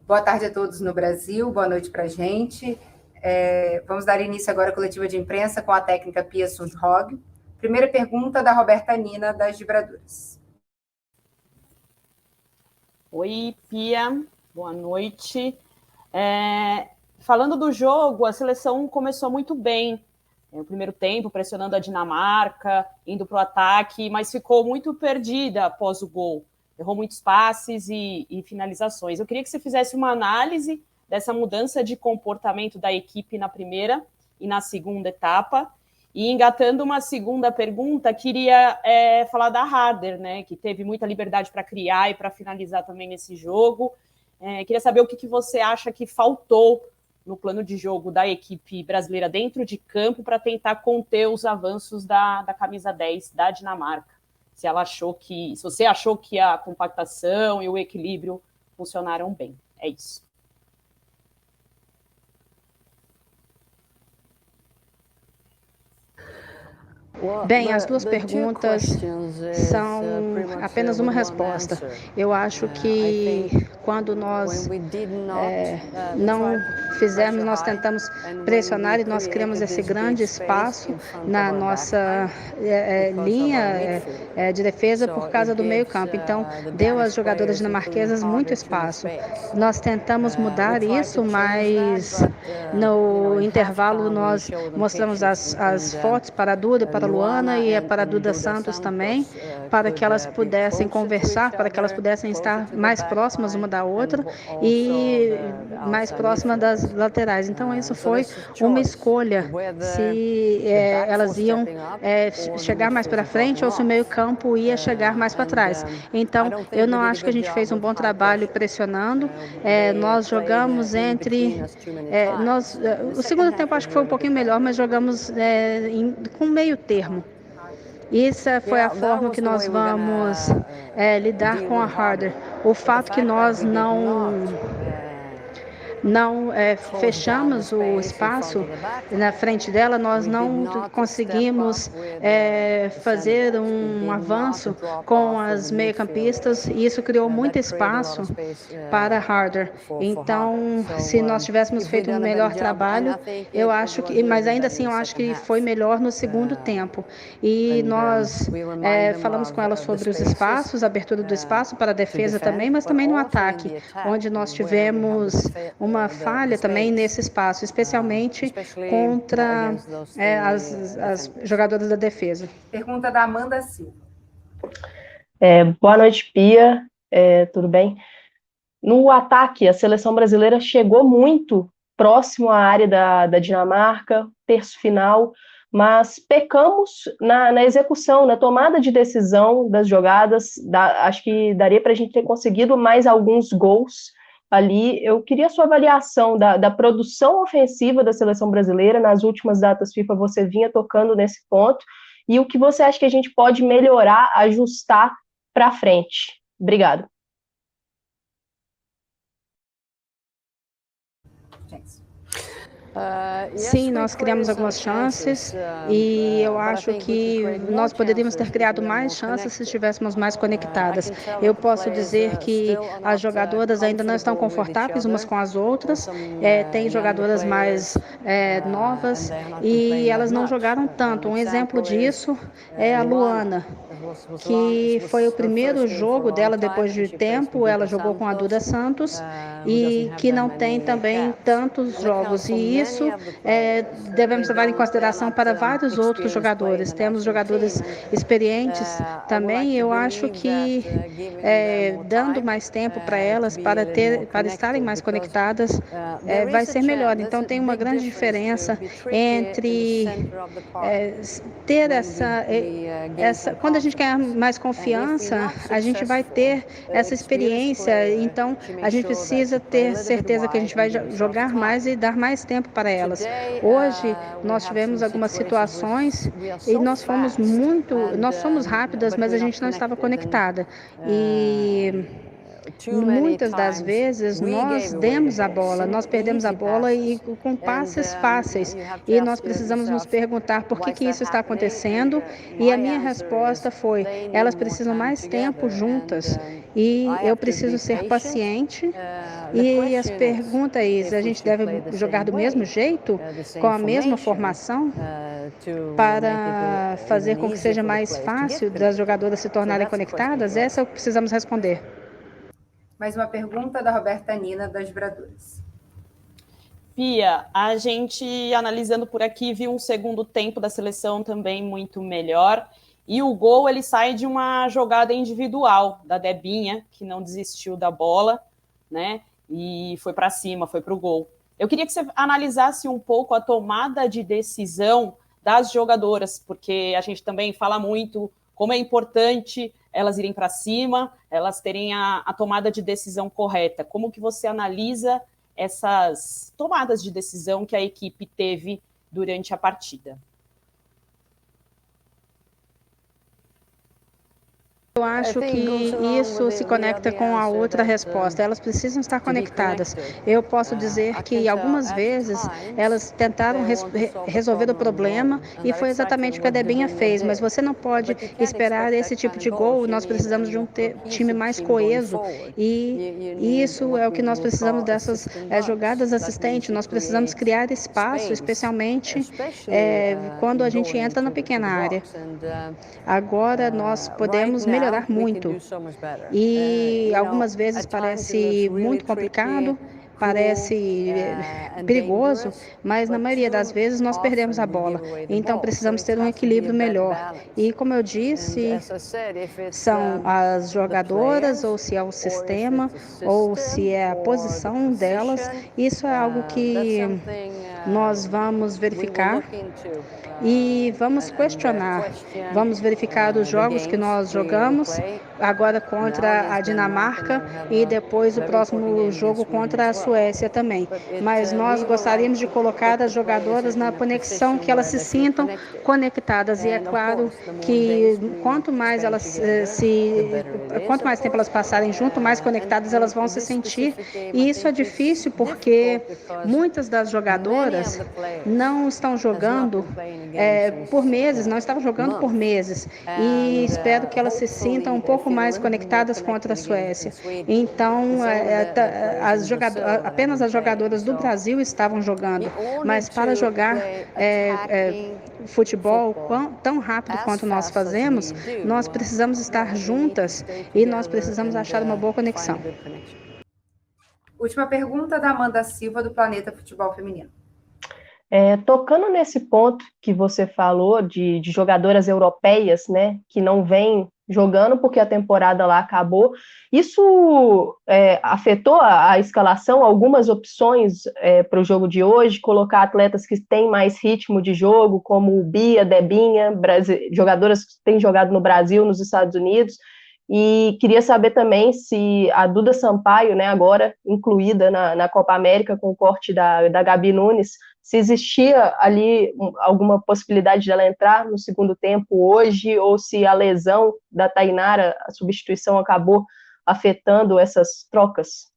Boa tarde a todos no Brasil, boa noite para a gente. Vamos dar início agora à coletiva de imprensa com a técnica Pia Sundhog. Primeira pergunta da Roberta Nina, das Vibradoras. Oi, Pia, boa noite. Falando do jogo, a seleção começou muito bem. No primeiro tempo, pressionando a Dinamarca, indo para o ataque, mas ficou muito perdida após o gol. Errou muitos passes e finalizações. Eu queria que você fizesse uma análise dessa mudança de comportamento da equipe na primeira e na segunda etapa. E engatando uma segunda pergunta, queria falar da Harder, né, que teve muita liberdade para criar e para finalizar também nesse jogo. Queria saber o que você acha que faltou no plano de jogo da equipe brasileira dentro de campo para tentar conter os avanços da camisa 10 da Dinamarca. Se você achou que a compactação e o equilíbrio funcionaram bem. É isso. Bem, as duas perguntas são apenas uma resposta. Eu acho que quando nós não fizermos, nós tentamos pressionar e nós criamos esse grande espaço na nossa linha de defesa por causa do meio-campo. Então, deu às jogadoras dinamarquesas muito espaço. Nós tentamos mudar isso, mas no intervalo nós mostramos as fotos para a Duda, para a Luana e para a Duda Santos também, para que elas pudessem conversar, para que elas pudessem estar mais próximas uma da outra e mais próxima das laterais. Então, isso foi uma escolha, se elas iam chegar mais para frente ou se o meio-campo ia chegar mais para trás. Então, eu não acho que a gente fez um bom trabalho pressionando. Nós jogamos o segundo tempo acho que foi um pouquinho melhor, mas jogamos com meio termo. Essa foi a forma que nós vamos lidar com a Harder. O fato que nós não fechamos o espaço na frente dela, nós não conseguimos fazer um avanço com as meio-campistas e isso criou muito espaço para Harder. Então, se nós tivéssemos feito um melhor trabalho, eu acho que, mas ainda assim eu acho que foi melhor no segundo tempo. E nós falamos com ela sobre os espaços, a abertura do espaço para a defesa também, mas também no ataque, onde nós tivemos uma falha também nesse espaço, especialmente contra as jogadoras da defesa. Pergunta da Amanda Silva. Boa noite, Pia. Tudo bem? No ataque, a seleção brasileira chegou muito próximo à área da Dinamarca, terço final, mas pecamos na execução, na tomada de decisão das jogadas. Acho que daria para a gente ter conseguido mais alguns gols ali. Eu queria a sua avaliação da produção ofensiva da seleção brasileira. Nas últimas datas FIFA você vinha tocando nesse ponto, e o que você acha que a gente pode melhorar, ajustar para frente. Obrigada. Sim, nós criamos algumas chances e eu acho que nós poderíamos ter criado mais chances se estivéssemos mais conectadas. Eu posso dizer que as jogadoras ainda não estão confortáveis umas com as outras, tem jogadoras mais novas e elas não jogaram tanto. Um exemplo disso é a Luana, que foi o primeiro jogo dela depois de tempo. Ela jogou com a Duda Santos e que não tem também tantos jogos, e isso devemos levar em consideração para vários outros jogadores. Temos jogadores experientes também. Eu acho que dando mais tempo para elas, para estarem mais conectadas, vai ser melhor. Então tem uma grande diferença entre ter quando a gente quer mais confiança, a gente vai ter essa experiência. Então a gente precisa ter certeza que a gente vai jogar mais e dar mais tempo para elas. Hoje nós tivemos algumas situações e nós somos rápidas, mas a gente não estava conectada. E muitas das vezes nós demos a bola, nós perdemos a bola e com passes fáceis. E nós precisamos nos perguntar por que isso está acontecendo. E a minha resposta foi: elas precisam mais tempo juntas e eu preciso ser paciente. E as perguntas, a gente deve jogar do mesmo jeito, com a mesma formação, para fazer com que seja mais fácil das jogadoras se tornarem conectadas? Essa é o que precisamos responder. Mais uma pergunta da Roberta Nina, das Vibradoras. Pia, a gente, analisando por aqui, viu um segundo tempo da seleção também muito melhor. E o gol, ele sai de uma jogada individual da Debinha, que não desistiu da bola, né? E foi para cima, foi para o gol. Eu queria que você analisasse um pouco a tomada de decisão das jogadoras, porque a gente também fala muito como é importante elas irem para cima, elas terem a tomada de decisão correta. Como que você analisa essas tomadas de decisão que a equipe teve durante a partida? Eu acho que isso se conecta com a outra resposta. Elas precisam estar conectadas. Eu posso dizer que algumas vezes elas tentaram resolver o problema e foi exatamente o que a Debinha fez, mas você não pode esperar esse tipo de gol. Nós precisamos de um time mais coeso e isso é o que nós precisamos dessas jogadas assistentes. Nós precisamos criar espaço, especialmente quando a gente entra na pequena área. Agora nós podemos melhorar muito. E algumas vezes parece muito complicado, parece perigoso, mas na maioria das vezes nós perdemos a bola. Então precisamos ter um equilíbrio melhor. E como eu disse, são as jogadoras, ou se é o sistema, ou se é a posição delas. Isso é algo que nós vamos verificar e vamos questionar. Vamos verificar os jogos que nós jogamos, agora contra a Dinamarca e depois o próximo jogo contra a Suécia também. Mas nós gostaríamos de colocar as jogadoras na conexão, que elas se sintam conectadas. E é claro que quanto mais quanto mais tempo elas passarem junto, mais conectadas elas vão se sentir. E isso é difícil porque muitas das jogadoras não estão jogando por meses, não estavam jogando por meses. E espero que elas se sintam um pouco mais conectadas contra a Suécia. Então, apenas as jogadoras do Brasil estavam jogando, mas para jogar futebol tão rápido quanto nós fazemos, nós precisamos estar juntas e nós precisamos achar uma boa conexão. Última pergunta da Amanda Silva, do Planeta Futebol Feminino. Tocando nesse ponto que você falou de jogadoras europeias, né, que não vêm jogando porque a temporada lá acabou, isso afetou a escalação, algumas opções para o jogo de hoje, colocar atletas que têm mais ritmo de jogo, como Bia, Debinha, jogadoras que têm jogado no Brasil, nos Estados Unidos, e queria saber também se a Duda Sampaio, né, agora incluída na Copa América com o corte da Gabi Nunes, se existia ali alguma possibilidade dela entrar no segundo tempo hoje, ou se a lesão da Tainara, a substituição, acabou afetando essas trocas.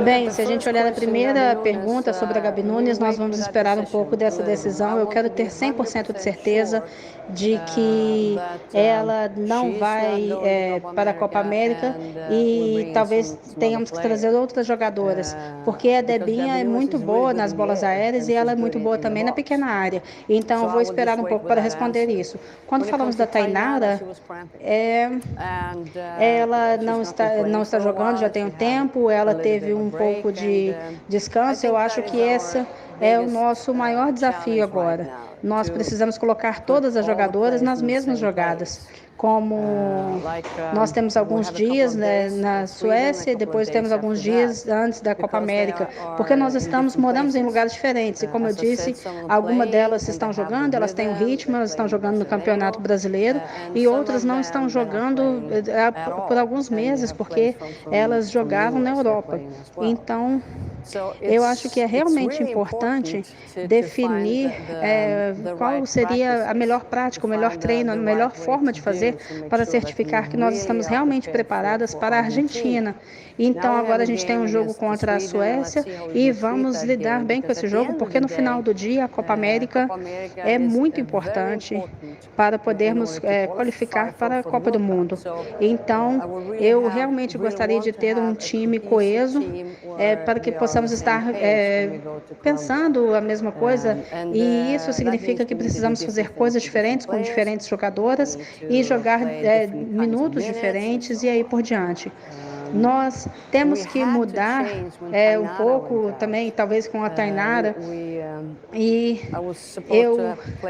Bem, se a gente olhar a primeira pergunta sobre a Gabi Nunes, nós vamos esperar um pouco dessa decisão. Eu quero ter 100% de certeza de que ela não vai para a Copa América e talvez tenhamos que trazer outras jogadoras, porque a Debinha é muito boa nas bolas aéreas e ela é muito boa também na pequena área. Então, eu vou esperar um pouco para responder isso. Quando falamos da Tainara, ela não está jogando já tem um tempo, ela teve um pouco de descanso. Eu acho que esse é o nosso maior desafio agora. Nós precisamos colocar todas as jogadoras nas mesmas jogadas. Como nós temos alguns dias, né, na Suécia, e depois temos alguns dias antes da Copa América, porque nós moramos em lugares diferentes, e como eu disse, algumas delas estão jogando, elas têm um ritmo, elas estão jogando no Campeonato Brasileiro, e outras não estão jogando por alguns meses, porque elas jogaram na Europa. Então, Eu acho que é realmente importante definir qual seria a melhor prática, o melhor treino, a melhor forma de fazer para certificar que nós estamos realmente preparadas para a Argentina. Então, agora a gente tem um jogo contra a Suécia e vamos lidar bem com esse jogo, porque no final do dia a Copa América é muito importante para podermos qualificar para a Copa do Mundo. Então, eu realmente gostaria de ter um time coeso para que possamos estar pensando a mesma coisa, e isso significa que precisamos fazer coisas diferentes com diferentes jogadoras e jogar minutos diferentes e aí por diante. Nós temos que mudar um pouco também, talvez com a Tainara, e eu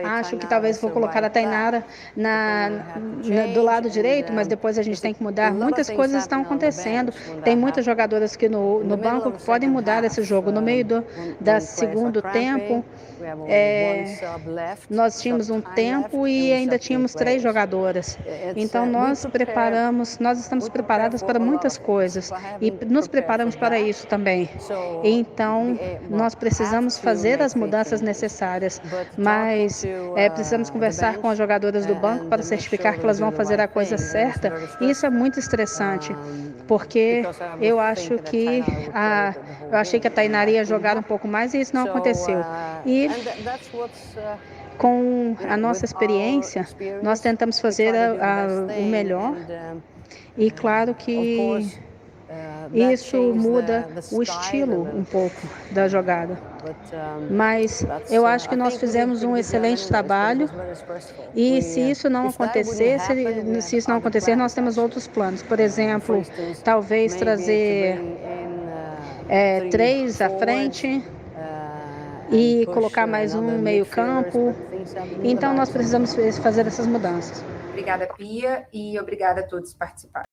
acho que talvez vou colocar a Tainara do lado direito, mas depois a gente tem que mudar. Muitas coisas estão acontecendo, tem muitas jogadoras aqui no banco que podem mudar esse jogo. No meio do segundo tempo, nós tínhamos um tempo e ainda tínhamos 3 jogadoras. Então nós estamos preparadas para muitas coisas e nos preparamos para isso também. Então nós precisamos fazer as mudanças necessárias, mas precisamos conversar com as jogadoras do banco para certificar que elas vão fazer a coisa certa. E isso é muito estressante, porque eu acho que eu achei que a Tainara ia jogar um pouco mais e isso não aconteceu. E com a nossa experiência, nós tentamos fazer o melhor, e claro que isso muda o estilo um pouco da jogada. Mas eu acho que nós fizemos um excelente trabalho, e se isso não acontecer, nós temos outros planos. Por exemplo, talvez trazer 3 à frente e colocar mais um meio-campo. Então nós precisamos fazer essas mudanças. Obrigada, Pia, e obrigada a todos que participaram.